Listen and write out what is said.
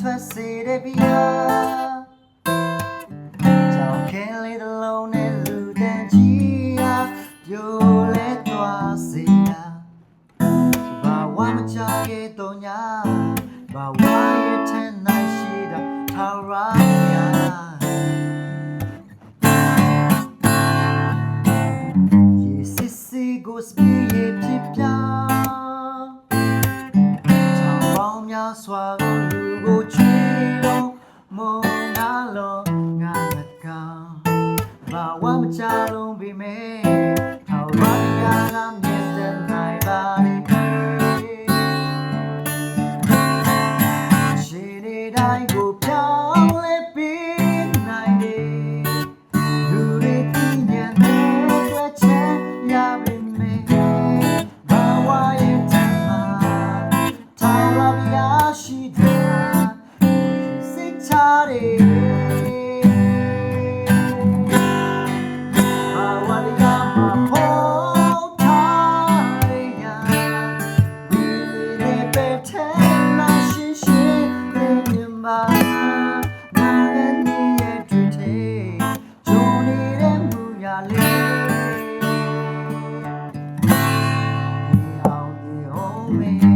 ထွက်စေတဲ့ဗျာကြောင်ခင်းလေးတစ်လုံးနဲ့လူတန်ကြီးဟာပြိုလဲသွားစေတာဘာဝမချခဲ့တော့ညာဘာဝရဲ့ထက်နိုင်ရှိတာဟာရာကိုစပီးဖြစ်ပြချောင်းပေါင်းများစွာကိုလူကိုချွေတော့မုန်းနာလို့ငါမကောင်ဘာဝမချလုံးပြီမဲထောက်ပါရကမြင်တဲ့နိုင်ပါလိမ့်ရှင်နေတိုင်းကိုပြောင်းလဲပြီးနိုင်တယ်လူတွေသိဉာဏ်နဲ့တွေ့ချင်ရပြီme